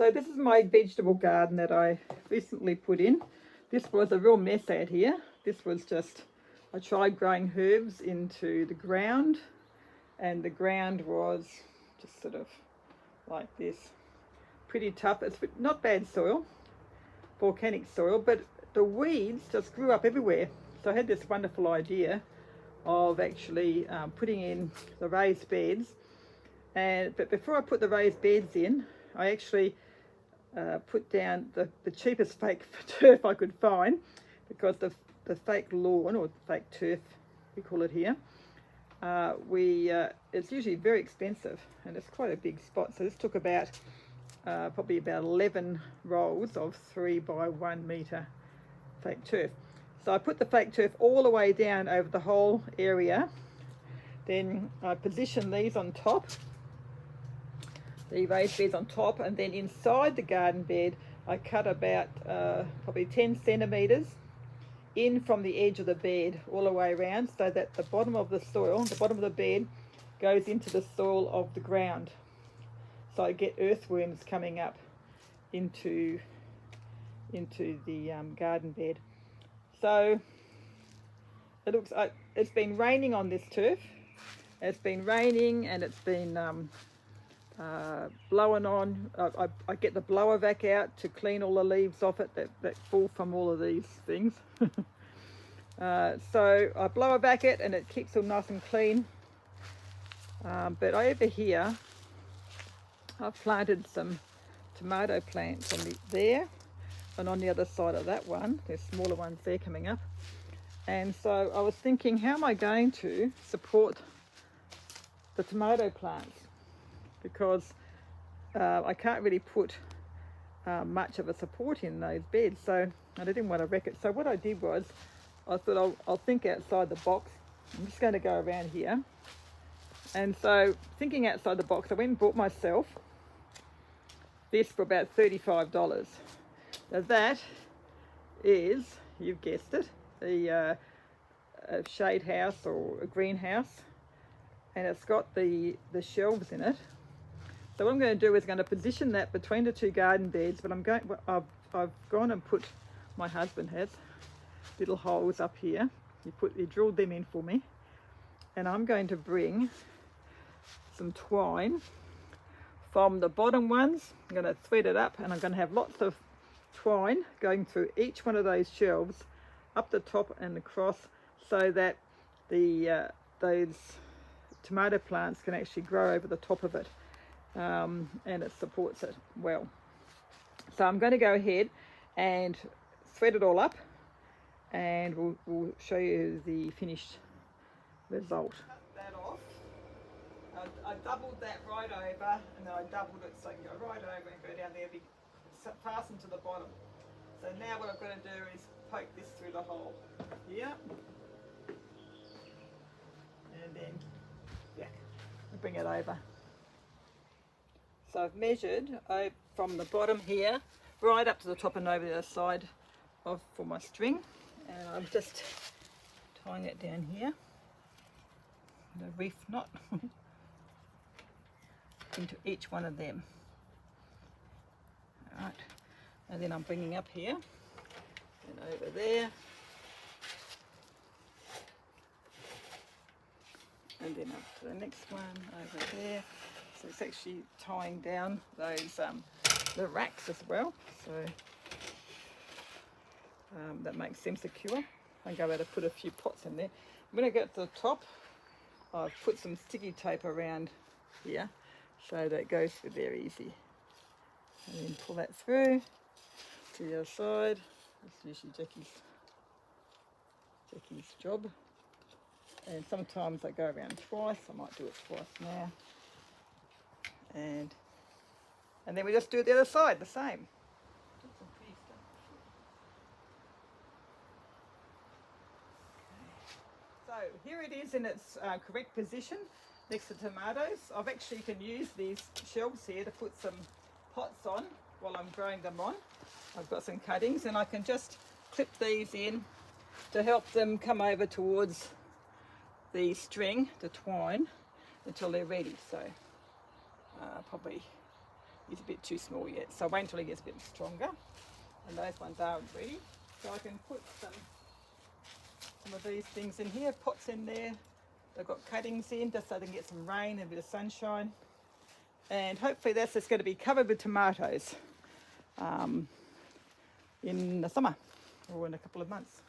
So this is my vegetable garden that I recently put in. This was a real mess out here. This was just, I tried growing herbs into the ground, and the ground was just sort of like this. Pretty tough. It's not bad soil, volcanic soil, but the weeds just grew up everywhere. So I had this wonderful idea of actually putting in the raised beds. But before I put the raised beds in, I actually put down the cheapest fake turf I could find, because the fake lawn, or fake turf we call it here, it's usually very expensive, and it's quite a big spot. So this took about probably about 11 rolls of 3 by 1 metre fake turf. So I put the fake turf all the way down over the whole area. Then I position these on top, the raised beds on top, and then inside the garden bed I cut about probably 10 centimetres in from the edge of the bed all the way around, so that the bottom of the soil, the bottom of the bed, goes into the soil of the ground. So I get earthworms coming up into the garden bed. So it looks like it's been raining on this turf. It's been raining, and it's been blowing on. I get the blower vac out to clean all the leaves off it that fall from all of these things. So I blower vac it, and it keeps all nice and clean. But over here, I've planted some tomato plants on there, and on the other side of that one, there's smaller ones there coming up. And so I was thinking, how am I going to support the tomato plants? Because I can't really put much of a support in those beds, so I didn't want to wreck it. So what I did was, I thought I'll think outside the box. I'm just going to go around here. And so, thinking outside the box, I went and bought myself this for about $35. Now that is, you've guessed it, a shade house or a greenhouse, and it's got the shelves in it. So what I'm going to do is going to position that between the two garden beds, but I've gone and put, my husband has, little holes up here. He drilled them in for me, and I'm going to bring some twine from the bottom ones. I'm going to thread it up, and I'm going to have lots of twine going through each one of those shelves, up the top and across, so that those tomato plants can actually grow over the top of it, and it supports it well. So I'm going to go ahead and thread it all up, and we'll show you the finished result. Cut that off. I doubled that right over, and then I doubled it so I can go right over and go down there, be fastened to the bottom. So now what I've got to do is poke this through the hole here, and then bring it over. So I've measured from the bottom here right up to the top and over the other side for my string, and I'm just tying it down here, the reef knot into each one of them. All right, and then I'm bringing up here and over there, and then up to the next one over there. So it's actually tying down those the racks as well, so that makes them secure. I'm going to put a few pots in there. When I get to the top, I've put some sticky tape around here so that it goes through there easy. And then pull that through to the other side. That's usually Jackie's job. And sometimes I go around twice. I might do it twice now. And then we just do the other side the same. So here it is in its correct position next to tomatoes. I've actually can use these shelves here to put some pots on while I'm growing them on. I've got some cuttings, and I can just clip these in to help them come over towards the string, the twine, until they're ready. So probably he's a bit too small yet. So wait until he gets a bit stronger. And those ones are ready. So I can put some of these things in here, pots in there. They've got cuttings in just so they can get some rain and a bit of sunshine. And hopefully that's just going to be covered with tomatoes in the summer or in a couple of months.